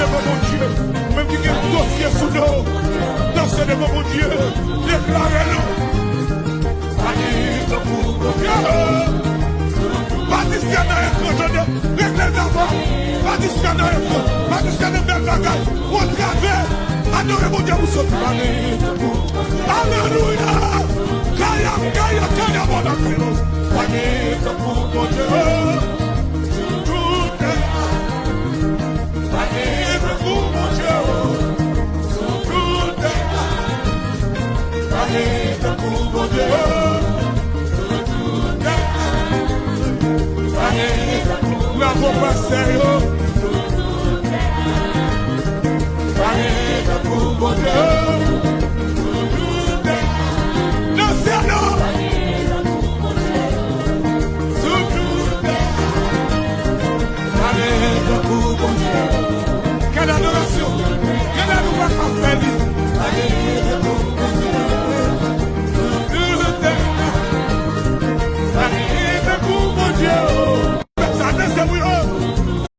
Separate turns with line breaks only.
devant mon Dieu. Même qui a un dossier sous nous. Dansez devant mon Dieu. Déclarez-le. Magnifique pour mon Dieu. Patricia dans l'écran, réglez d'abord. Patricia dans l'écran. Patricia dans le bagage. Au travers. Adorez mon Dieu, vous sauvez. Alléluia. Kaya, kaya, kaya, mon Dieu. Magnifique pour mon Dieu. Magnifique pour mon Dieu. Magnifique pour mon Dieu. La voix sérieux. Magnifique pour mon Dieu.